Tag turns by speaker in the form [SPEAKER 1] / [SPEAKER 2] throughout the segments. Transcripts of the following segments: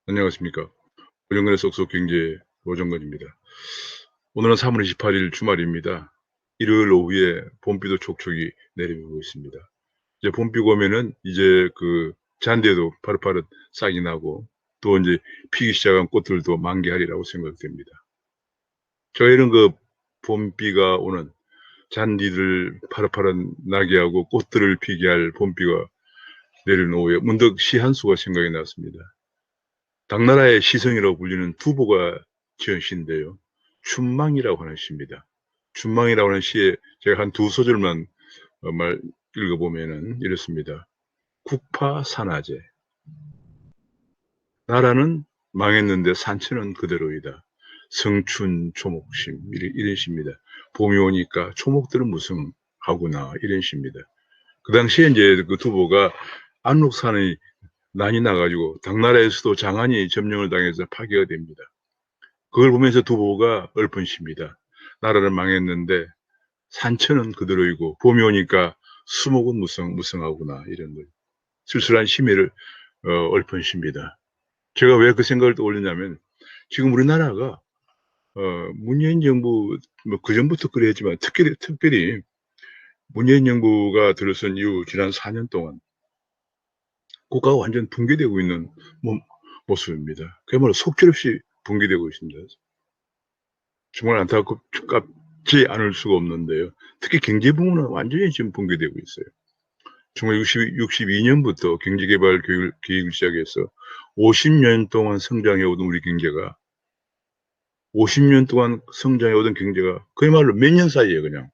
[SPEAKER 1] 안녕하십니까. 고정근의 쏙쏙 경제 노정근입니다. 오늘은 3월 28일 주말입니다. 일요일 오후에 봄비도 촉촉이 내리고 있습니다. 이제 봄비가 오면은 이제 그 잔디에도 파릇파릇 싹이 나고 또 이제 피기 시작한 꽃들도 만개하리라고 생각됩니다. 저희는 그 봄비가 오는 잔디를 파릇파릇 나게 하고 꽃들을 피게 할 봄비가 내리는 오후에 문득 시 한 수가 생각이 났습니다. 당나라의 시성이라고 불리는 두보가 지은 시인데요. 춘망이라고 하는 시입니다. 춘망이라고 하는 시에 제가 한 두 소절만 말 읽어보면은 이렇습니다. 국파산화제. 나라는 망했는데 산천은 그대로이다. 성춘 초목심 이런 시입니다. 봄이 오니까 초목들은 무성하구나 이런 시입니다. 그 당시에 이제 그 두보가 안록산의 난이 나가지고 당나라에서도 장안이 점령을 당해서 파괴가 됩니다. 그걸 보면서 두보가 읊은 시입니다. 나라는 망했는데 산천은 그대로이고 봄이 오니까 수목은 무성하구나 이런 걸 쓸쓸한 심의를 읊은 시입니다. 제가 왜 그 생각을 떠올리냐면 지금 우리나라가 문재인 정부 뭐 그전부터 그랬지만 특별히 문재인 정부가 들어선 이후 지난 4년 동안 국가가 완전 붕괴되고 있는 모습입니다. 그야말로 속절없이 붕괴되고 있습니다. 정말 안타깝지 않을 수가 없는데요. 특히 경제 부문은 완전히 지금 붕괴되고 있어요. 1962년부터 경제개발 계획을 시작해서 50년 동안 성장해오던 우리 경제가 50년 동안 성장해오던 경제가 그야말로 몇 년 사이에 그냥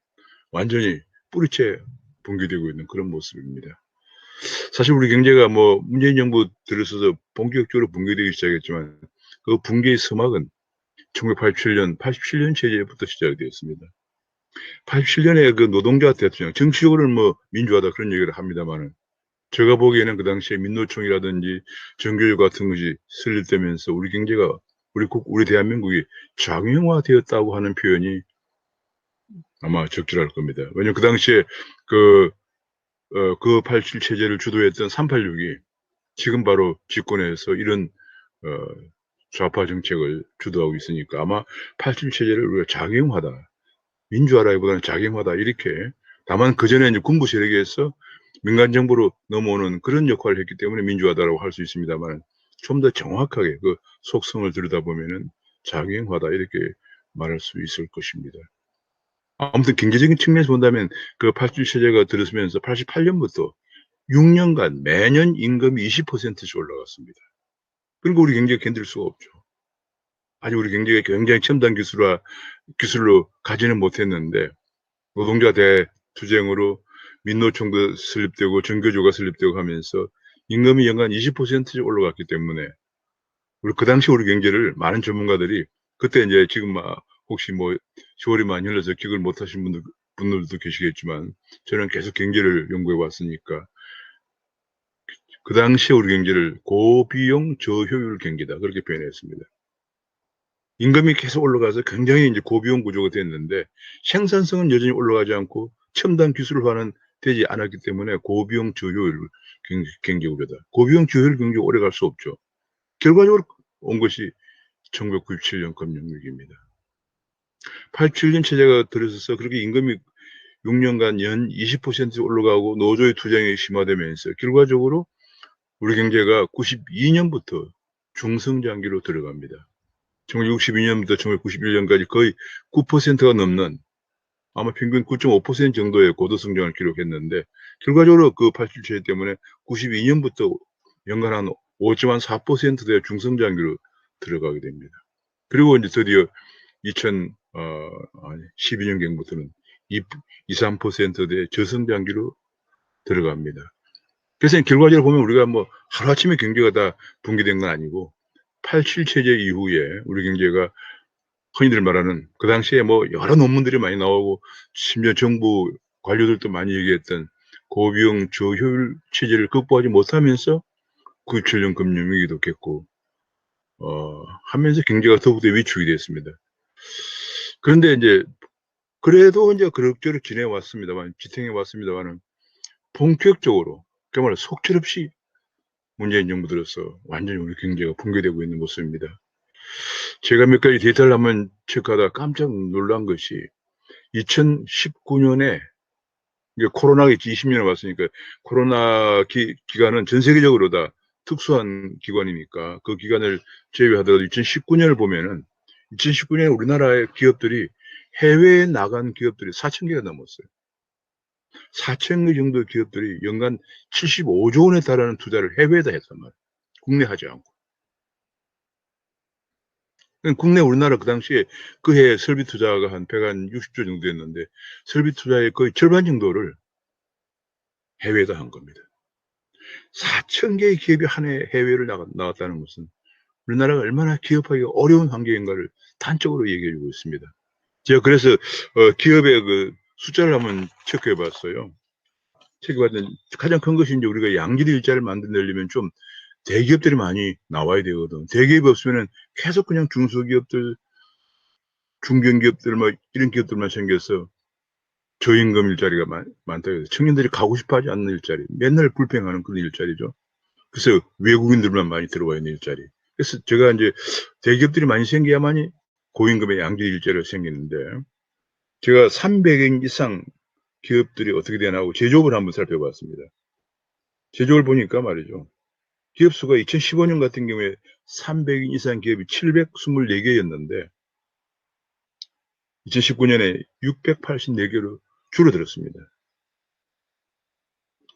[SPEAKER 1] 완전히 뿌리채 붕괴되고 있는 그런 모습입니다. 사실 우리 경제가 뭐 문재인 정부 들어서서 본격적으로 붕괴되기 시작했지만 그 붕괴의 서막은 1987년 체제부터 시작이 되었습니다. 87년에 그 노동자 대통령, 정치적으로는 뭐 민주화다 그런 얘기를 합니다만은 제가 보기에는 그 당시에 민노총이라든지 정교육 같은 것이 설립되면서 우리 경제가 우리 대한민국이 장형화되었다고 하는 표현이 아마 적절할 겁니다. 왜냐면 그 당시에 그 87 체제를 주도했던 386이 지금 바로 집권해서 이런 어, 좌파 정책을 주도하고 있으니까 아마 87 체제를 우리가 장형화다. 민주화라기보다는 작용하다 이렇게 다만 그전에 이제 군부 세력에서 민간 정부로 넘어오는 그런 역할을 했기 때문에 민주화다라고 할 수 있습니다만 좀 더 정확하게 그 속성을 들여다보면은 작용하다 이렇게 말할 수 있을 것입니다. 아무튼 경제적인 측면에서 본다면 그 87 체제가 들어서면서 88년부터 6년간 매년 임금이 20%씩 올라갔습니다. 그러니까 우리 경제가 견딜 수가 없죠. 아직 우리 경제가 굉장히 첨단 기술로 가지는 못했는데 노동자 대투쟁으로 민노총도 설립되고 정교조가 설립되고 하면서 임금이 연간 20%씩 올라갔기 때문에 그 당시 우리 경제를 많은 전문가들이 그때 이제 지금 혹시 뭐 세월이 많이 흘러서 기억을 못 하신 분들도 계시겠지만 저는 계속 경제를 연구해 왔으니까 그 당시에 우리 경제를 고비용 저효율 경제다 그렇게 표현했습니다. 임금이 계속 올라가서 굉장히 이제 고비용 구조가 됐는데 생산성은 여전히 올라가지 않고 첨단 기술화는 되지 않았기 때문에 고비용 저효율 경제 구조다. 고비용 저효율 경제 오래 갈 수 없죠. 결과적으로 온 것이 1997년 금융위기입니다. 87년 체제가 들어서서 그렇게 임금이 6년간 연 20% 올라가고 노조의 투쟁이 심화되면서 결과적으로 우리 경제가 92년부터 중성장기로 들어갑니다. 1962년부터 1991년까지 거의 9%가 넘는 아마 평균 9.5% 정도의 고도성장을 기록했는데 결과적으로 그 87체제 때문에 92년부터 연간 한 5.4%대 중성장기로 들어가게 됩니다. 그리고 이제 드디어 2012년경부터는 3%대 저성장기로 들어갑니다. 그래서 결과적으로 보면 우리가 뭐 하루아침에 경제가 다 붕괴된 건 아니고 87체제 이후에 우리 경제가 흔히들 말하는 그 당시에 뭐 여러 논문들이 많이 나오고 심지어 정부 관료들도 많이 얘기했던 고비용 저효율 체제를 극복하지 못하면서 97년 금융위기도 겪고 하면서 경제가 더욱더 위축이 됐습니다. 그런데 이제 그래도 이제 그럭저럭 지탱해 왔습니다만 본격적으로 그야말로 속절없이 문재인 정부 들어서 완전히 우리 경제가 붕괴되고 있는 모습입니다. 제가 몇 가지 데이터를 한번 체크하다가 깜짝 놀란 것이 2019년에 코로나가 20년을 왔으니까 코로나 기간은 전 세계적으로 다 특수한 기관이니까 그 기간을 제외하더라도 2019년을 보면은 2019년에 우리나라의 기업들이 해외에 나간 기업들이 4,000개가 넘었어요. 4,000개 정도 기업들이 연간 75조 원에 달하는 투자를 해외에다 했단 말이에요. 국내 하지 않고. 국내 우리나라 그 당시에 그 해 설비 투자가 한 160조 정도 됐는데 설비 투자의 거의 절반 정도를 해외에다 한 겁니다. 4,000개의 기업이 한 해 해외를 나갔다는 것은 우리나라가 얼마나 기업하기가 어려운 환경인가를 단적으로 얘기해 주고 있습니다. 제가 그래서 기업의 그 숫자를 한번 체크해 봤어요. 체크해봤더니 가장 큰 것이 이제 우리가 양질 일자를 만들려면 좀 대기업들이 많이 나와야 되거든. 대기업이 없으면은 계속 그냥 중소기업들, 중견기업들 뭐 이런 기업들만 생겨서 저임금 일자리가 많다 해서 청년들이 가고 싶어 하지 않는 일자리, 맨날 불평하는 그런 일자리죠. 그래서 외국인들만 많이 들어와 있는 일자리. 그래서 제가 이제 대기업들이 많이 생겨야만이 고임금의 양질 일자리가 생기는데 제가 300인 이상 기업들이 어떻게 되나 하고 제조업을 한번 살펴봤습니다. 제조업을 보니까 말이죠. 기업 수가 2015년 같은 경우에 300인 이상 기업이 724개였는데 2019년에 684개로 줄어들었습니다.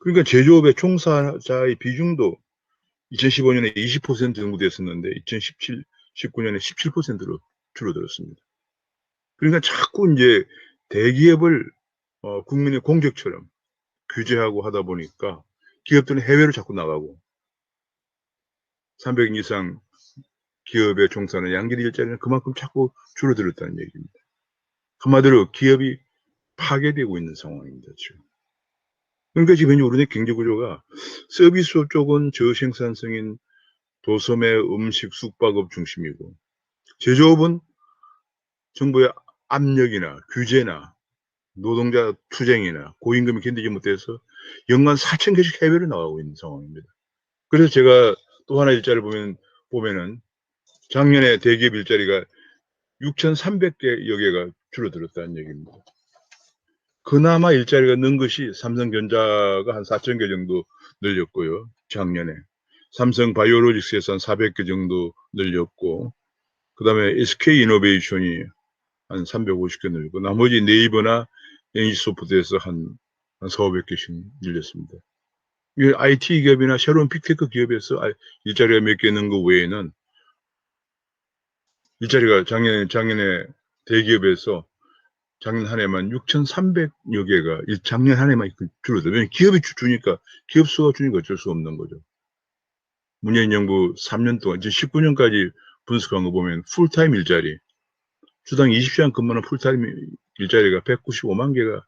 [SPEAKER 1] 그러니까 제조업의 종사자의 비중도 2015년에 20% 정도 됐었는데 2019년에 17%로 줄어들었습니다. 그러니까 자꾸 이제 대기업을 국민의 공적처럼 규제하고 하다 보니까 기업들은 해외로 자꾸 나가고 300인 이상 기업의 종사는 양질 일자리는 그만큼 자꾸 줄어들었다는 얘기입니다. 한마디로 기업이 파괴되고 있는 상황입니다, 지금. 그러니까 지금 우리의 경제 구조가 서비스 쪽은 저생산성인 도소매, 음식, 숙박업 중심이고 제조업은 정부의 압력이나 규제나 노동자 투쟁이나 고임금이 견디지 못해서 연간 4,000개씩 해외로 나가고 있는 상황입니다. 그래서 제가 또 하나 일자를 보면은 작년에 대기업 일자리가 6,300개여 개가 줄어들었다는 얘기입니다. 그나마 일자리가 는 것이 삼성전자가 한 4,000개 정도 늘렸고요. 작년에. 삼성 바이오로직스에서 한 400개 정도 늘렸고 그다음에 SK 이노베이션이 한 350개 늘고 나머지 네이버나 NC소프트에서 한 4,500개씩 늘렸습니다. IT 기업이나 새로운 빅테크 기업에서 일자리가 몇 개 는 거 외에는 일자리가 작년에 대기업에서 작년 한 해만 6,300여 개가 작년 한 해만 줄어들어요. 왜냐면 기업이 주니까 기업 수가 주니까 어쩔 수 없는 거죠. 문재인 정부 3년 동안 이제 19년까지 분석한 거 보면 풀타임 일자리 주당 20시간 근무하는 풀타임 일자리가 195만 개가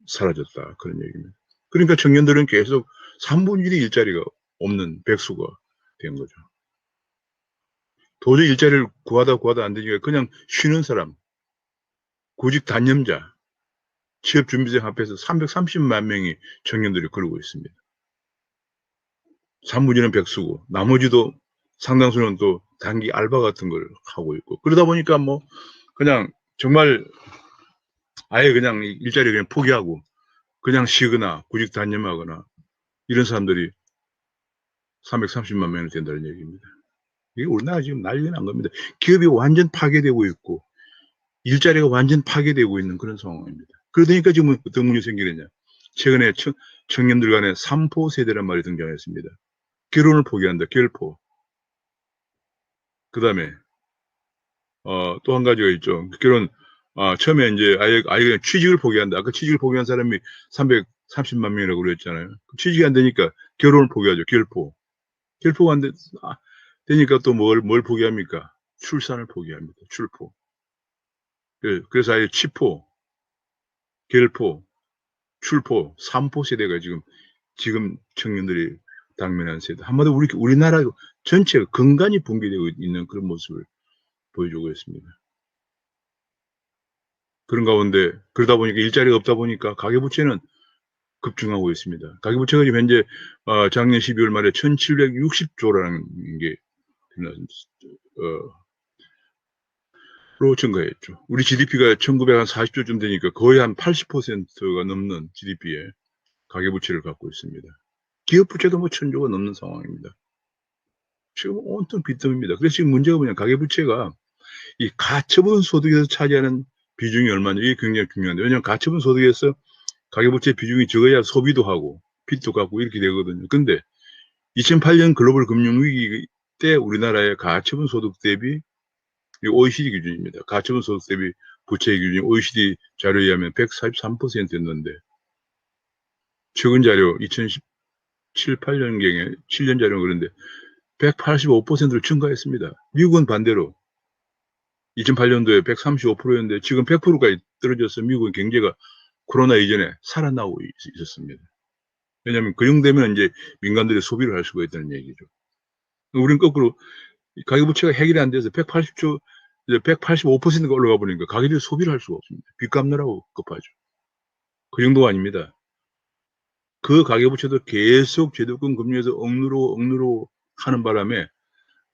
[SPEAKER 1] 사라졌다. 그런 얘기입니다. 그러니까 청년들은 계속 3분의 1이 일자리가 없는 백수가 된 거죠. 도저히 일자리를 구하다 안 되니까 그냥 쉬는 사람, 구직 단념자, 취업준비생 합해서 330만 명이 청년들이 그러고 있습니다. 3분의 1은 백수고 나머지도 상당수는 또 단기 알바 같은 걸 하고 있고 그러다 보니까 뭐 그냥 정말 아예 그냥 일자리 그냥 포기하고 그냥 쉬거나 구직 단념하거나 이런 사람들이 330만 명이 된다는 얘기입니다. 이게 우리나라 지금 난리가 난 겁니다. 기업이 완전 파괴되고 있고 일자리가 완전 파괴되고 있는 그런 상황입니다. 그러니까 지금 어떤 문제가 생기느냐. 최근에 청년들 간에 삼포 세대란 말이 등장했습니다. 결혼을 포기한다. 결포. 그 다음에 또 한 가지가 있죠. 결혼 처음에 이제 아예 그냥 취직을 포기한다. 아까 취직을 포기한 사람이 330만 명이라고 그랬잖아요. 취직이 안 되니까 결혼을 포기하죠. 결포. 결포가 안 되니까 또 뭘 포기합니까? 출산을 포기합니다. 출포. 그래서 아예 치포, 결포, 출포, 삼포 세대가 지금 청년들이 당면한 세대. 한마디로 우리나라 전체가 근간이 붕괴되고 있는 그런 모습을 보여주고 있습니다. 그런 가운데 그러다 보니까 일자리가 없다 보니까 가계부채는 급증하고 있습니다. 가계부채가 지금 현재 작년 12월 말에 1760조라는 게 로 증가했죠. 우리 GDP가 1940조쯤 되니까 거의 한 80%가 넘는 GDP에 가계부채를 갖고 있습니다. 기업부채도 뭐 1000조가 넘는 상황입니다. 지금 온통 빚더미입니다. 그래서 지금 문제가 뭐냐, 가계부채가 이 가처분 소득에서 차지하는 비중이 얼마냐, 이게 굉장히 중요한데, 왜냐하면 가처분 소득에서 가계부채 비중이 적어야 소비도 하고 빚도 갚고 이렇게 되거든요. 근데 2008년 글로벌 금융위기 때 우리나라의 가처분 소득 대비, OECD 기준입니다. 가처분 소득 대비 부채 기준이 OECD 자료에 의하면 143%였는데, 최근 자료 2017, 8년경에 7년 자료는 그런데 185%로 증가했습니다. 미국은 반대로 2008년도에 135%였는데 지금 100%까지 떨어져서 미국의 경제가 코로나 이전에 살아나고 있었습니다. 왜냐하면 그 정도 되면 이제 민간들이 소비를 할 수가 있다는 얘기죠. 우리는 거꾸로 가계부채가 해결이 안 돼서 180조, 이제 185%가 올라가 보니까 가계들이 소비를 할 수가 없습니다. 빚 갚느라고 급하죠. 그 정도가 아닙니다. 그 가계부채도 계속 제도권 금리에서 억누로 하는 바람에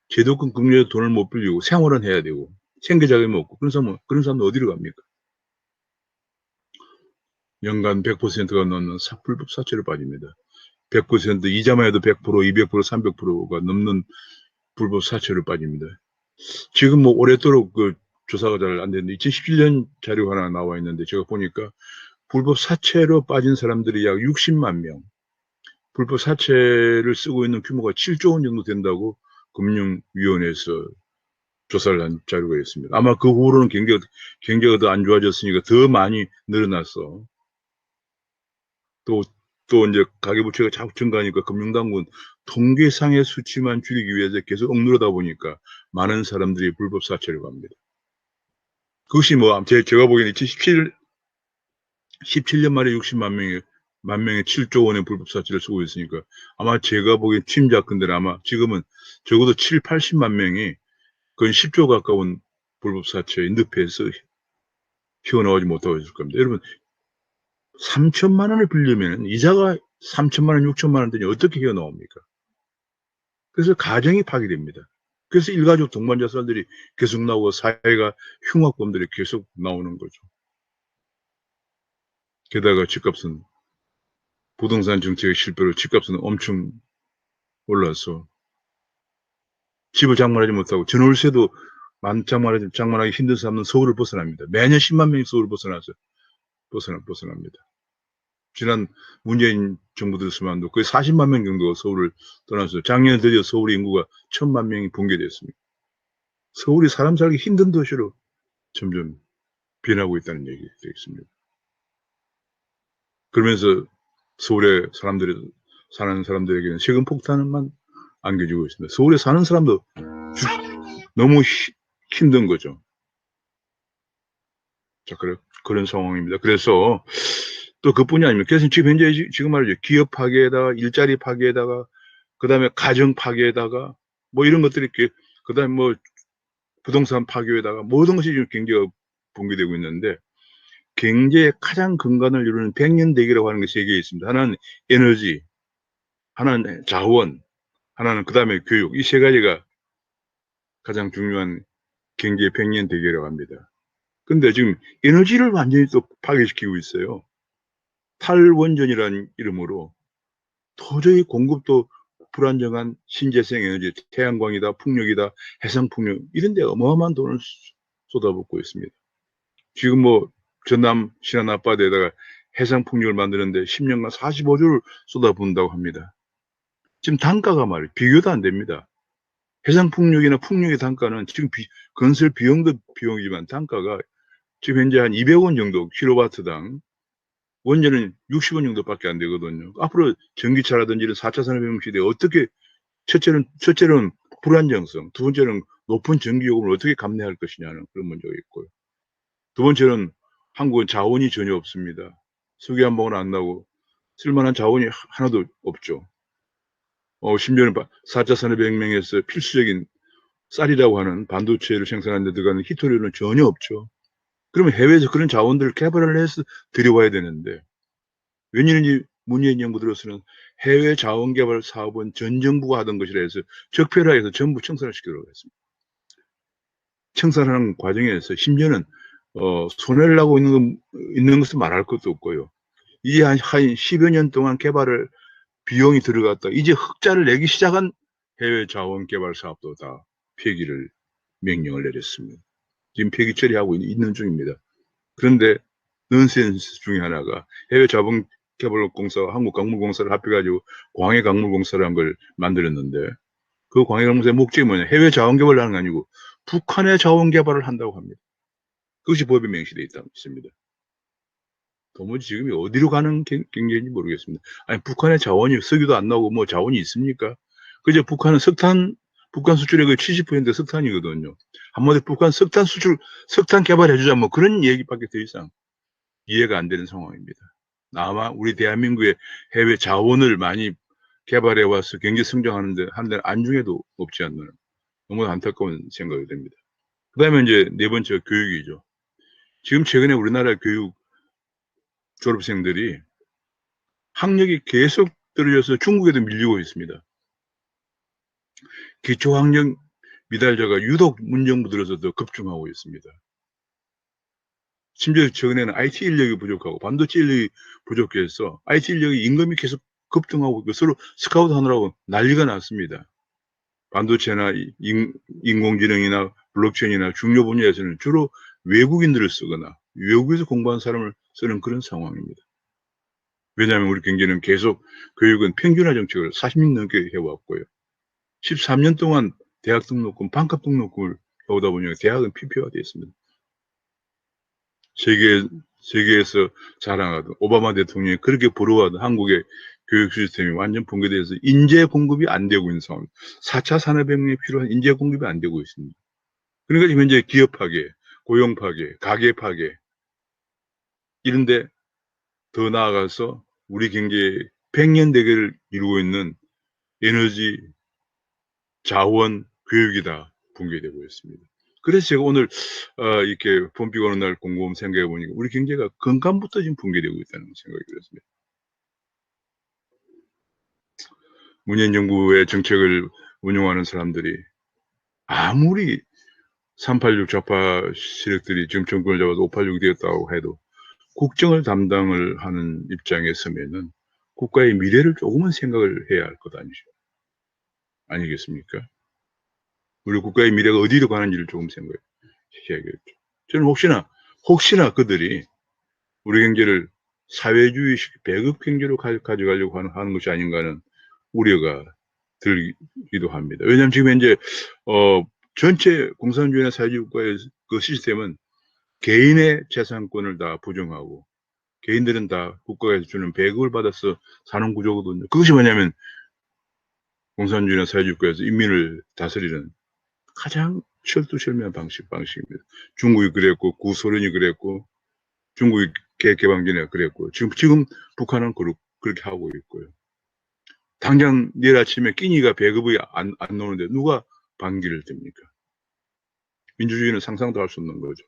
[SPEAKER 1] 제도권 금리에서 돈을 못 빌리고 생활은 해야 되고 생계 자금이 없고 그런 사람은 어디로 갑니까? 연간 100%가 넘는 불법 사채로 빠집니다. 100% 이자만 해도 100%, 200%, 300%가 넘는 불법 사채로 빠집니다. 지금 뭐 오랫도록 그 조사가 잘 안 됐는데 2017년 자료 하나 나와 있는데 제가 보니까 불법 사채로 빠진 사람들이 약 60만 명, 불법 사채를 쓰고 있는 규모가 7조 원 정도 된다고 금융위원회에서 조사를 한 자료가 있습니다. 아마 그 후로는 경제가 더 안 좋아졌으니까 더 많이 늘어났어. 또 이제 가계부채가 자꾸 증가하니까 금융당국은 통계상의 수치만 줄이기 위해서 계속 억누르다 보니까 많은 사람들이 불법 사채를 갑니다. 그것이 뭐 제가 보기에는 17년 말에 60만 명의 7조 원의 불법 사채를 쓰고 있으니까 아마 제가 보기엔 침작근들 아마 지금은 적어도 7, 80만 명이 거의 10조 가까운 불법 사채에 늪에서 튀어나오지 못하고 있을 겁니다. 여러분 3천만 원을 빌리면 이자가 3천만 원, 6천만 원 되니 어떻게 튀어나옵니까? 그래서 가정이 파괴됩니다. 그래서 일가족 동반자살들이 계속 나오고 사회가 흉악범들이 계속 나오는 거죠. 게다가 집값은 부동산 정책의 실패로 집값은 엄청 올라서 집을 장만하지 못하고 전월세도 장만하기 힘든 사람은 서울을 벗어납니다. 매년 10만 명이 서울을 벗어납니다. 지난 문재인 정부 들었으면도 거의 40만 명 정도가 서울을 떠나서 작년에 드디어 서울 인구가 1000만 명이 붕괴됐습니다. 서울이 사람 살기 힘든 도시로 점점 변하고 있다는 얘기가 있습니다. 그러면서 서울에 사는 사람들에게는 세금 폭탄만 안겨주고 있습니다. 서울에 사는 사람도 너무 힘든 거죠. 자, 그런 상황입니다. 그래서 또 그뿐이 아닙니다. 그래서 지금 현재 지금 말이죠. 기업 파괴에다가 일자리 파괴에다가 그다음에 가정 파괴에다가 뭐 이런 것들이 그다음에 뭐 부동산 파괴에다가 모든 것이 지금 경제가 붕괴되고 있는데 경제의 가장 근간을 이루는 백년대기라고 하는 것이 3개 있습니다. 하나는 에너지, 하나는 자원, 하나는 그다음에 교육. 이 3가지가 가장 중요한 경제의 백년대기라고 합니다. 근데 지금 에너지를 완전히 또 파괴시키고 있어요. 탈원전이라는 이름으로 도저히 공급도 불안정한 신재생 에너지, 태양광이다, 풍력이다, 해상풍력 이런 데 어마어마한 돈을 쏟아붓고 있습니다. 지금 뭐 전남 신안 앞바다에다가 해상풍력을 만드는데 10년간 45조를 쏟아부은다고 합니다. 지금 단가가 말이에요. 비교도 안 됩니다. 해상풍력이나 풍력의 단가는 지금 건설 비용도 비용이지만 단가가 지금 현재 한 200원 정도 킬로와트당, 원전은 60원 정도밖에 안 되거든요. 앞으로 전기차라든지 이런 4차 산업혁명 시대에 어떻게 첫째는 불안정성, 두 번째는 높은 전기요금을 어떻게 감내할 것이냐는 그런 문제가 있고요. 두 번째는 한국은 자원이 전혀 없습니다. 석유 한 방울 안 나고 쓸만한 자원이 하나도 없죠. 심지어는 4차 산업혁명에서 필수적인 쌀이라고 하는 반도체를 생산하는 데 들어가는 히토류는 전혀 없죠. 그러면 해외에서 그런 자원들을 개발을 해서 들여와야 되는데 웬일인지 문재인 정부 들어서는 해외 자원개발 사업은 전 정부가 하던 것이라 해서 적폐라해서 전부 청산을 시키도록 했습니다. 청산하는 과정에서 심지어는 손해를 하고 있는 것은 말할 것도 없고요. 이제 한 10여 년 동안 개발을 비용이 들어갔다. 이제 흑자를 내기 시작한 해외 자원 개발 사업도 다 폐기를 명령을 내렸습니다. 지금 폐기 처리하고 있는 중입니다. 그런데 넌센스 중에 하나가 해외 자본 개발공사와 한국광물공사를 합해가지고 광해광물공사라는 걸 만들었는데 그 광해광물공사의 목적이 뭐냐? 해외 자원 개발을 하는 게 아니고 북한의 자원 개발을 한다고 합니다. 그것이 법에 명시되어 있습니다. 도무지 지금이 어디로 가는 경제인지 모르겠습니다. 아니, 북한의 자원이 석유도 안 나오고 뭐 자원이 있습니까? 그저 북한은 북한 수출의 그 70% 석탄이거든요. 한마디로 북한 석탄 개발해주자 뭐 그런 얘기밖에 더 이상 이해가 안 되는 상황입니다. 아마 우리 대한민국의 해외 자원을 많이 개발해 와서 경제 성장하는데 한데 안중에도 없지 않나 너무 안타까운 생각이 됩니다. 그 다음에 이제 네 번째 교육이죠. 지금 최근에 우리나라 교육 졸업생들이 학력이 계속 떨어져서 중국에도 밀리고 있습니다. 기초학력 미달자가 유독 문정부 들어서 더 급증하고 있습니다. 심지어 최근에는 IT 인력이 부족하고 반도체 인력이 부족해서 IT 인력이 임금이 계속 급등하고 있고 서로 스카우트 하느라고 난리가 났습니다. 반도체나 인공지능이나 블록체인이나 중요 분야에서는 주로 외국인들을 쓰거나 외국에서 공부한 사람을 쓰는 그런 상황입니다. 왜냐하면 우리 경제는 계속 교육은 평준화 정책을 40년 넘게 해왔고요. 13년 동안 대학 등록금, 반값 등록금을 해오다 보니까 대학은 피폐화되어 있습니다. 세계에서 자랑하던 오바마 대통령이 그렇게 부러워하던 한국의 교육 시스템이 완전 붕괴돼서 인재 공급이 안 되고 있는 상황입니다. 4차 산업혁명에 필요한 인재 공급이 안 되고 있습니다. 그러니까 지금 현재 기업 파괴, 고용 파괴, 가계 파괴 이런데 더 나아가서 우리 경제의 백년 대계를 이루고 있는 에너지, 자원, 교육이 다 붕괴되고 있습니다. 그래서 제가 오늘 이렇게 봄비 오는 날 곰곰 생각해 보니까 우리 경제가 근간부터 지금 붕괴되고 있다는 생각이 들었습니다. 문재인 정부의 정책을 운용하는 사람들이 아무리 386 좌파 세력들이 지금 정권을 잡아서 586이 되었다고 해도 국정을 담당을 하는 입장에 서면은 국가의 미래를 조금은 생각을 해야 할 것 아니겠습니까? 우리 국가의 미래가 어디로 가는지를 조금 생각해야겠죠. 저는 혹시나 그들이 우리 경제를 사회주의식 배급 경제로 가져가려고 하는 것이 아닌가 하는 우려가 들기도 합니다. 왜냐하면 지금 현재 전체 공산주의나 사회주의 국가의 그 시스템은 개인의 재산권을 다 부정하고 개인들은 다 국가에서 주는 배급을 받아서 사는 구조거든요. 그것이 뭐냐면 공산주의나 사회주의 국가에서 인민을 다스리는 가장 철두철미한 방식입니다. 중국이 그랬고 구소련이 그랬고 중국이 개방전에 그랬고 지금 북한은 그렇게 하고 있고요. 당장 내일 아침에 끼니가 배급이 안 나오는데 누가 반기를 듭니까? 민주주의는 상상도 할 수 없는 거죠.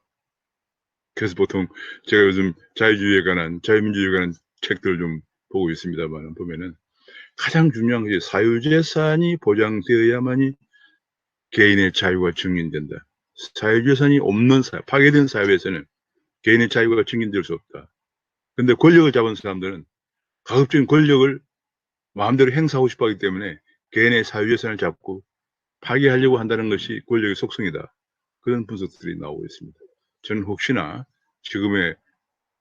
[SPEAKER 1] 그래서 보통 제가 요즘 자유민주주의에 관한 책들을 좀 보고 있습니다만 보면은 가장 중요한 것이 사유재산이 보장되어야만이 개인의 자유가 증진된다. 사유재산이 없는 파괴된 사회에서는 개인의 자유가 증진될 수 없다. 근데 권력을 잡은 사람들은 가급적인 권력을 마음대로 행사하고 싶어 하기 때문에 개인의 사유재산을 잡고 파괴하려고 한다는 것이 권력의 속성이다. 그런 분석들이 나오고 있습니다. 저는 혹시나 지금의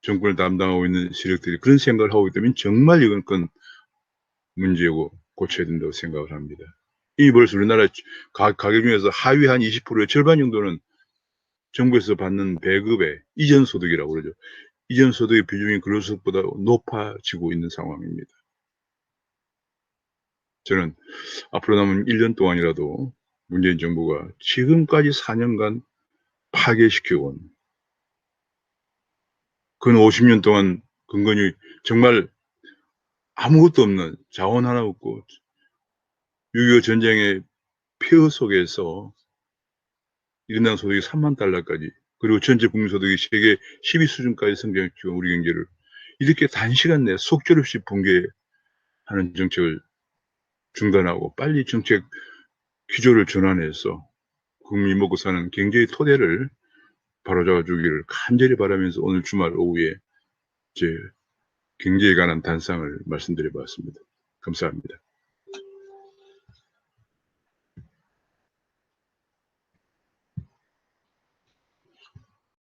[SPEAKER 1] 정권을 담당하고 있는 세력들이 그런 생각을 하고 있기 때문에 정말 이건 큰 문제고 고쳐야 된다고 생각을 합니다. 이 벌써 우리나라 가격 중에서 하위 한 20%의 절반 정도는 정부에서 받는 배급의 이전 소득이라고 그러죠. 이전 소득의 비중이 근로소득보다 높아지고 있는 상황입니다. 저는 앞으로 남은 1년 동안이라도 문재인 정부가 지금까지 4년간 파괴시켜온 근 50년 동안 근건히 정말 아무것도 없는 자원 하나 없고 6.25 전쟁의 폐허 속에서 일인당 소득이 $30,000까지 그리고 전체 국민 소득이 세계 10위 수준까지 성장했죠. 우리 경제를 이렇게 단시간 내에 속절없이 붕괴하는 정책을 중단하고 빨리 정책 기조를 전환해서 국민이 먹고 사는 경제의 토대를 바로잡아 주기를 간절히 바라면서 오늘 주말 오후에 제 경제에 관한 단상을 말씀드려 봤습니다. 감사합니다.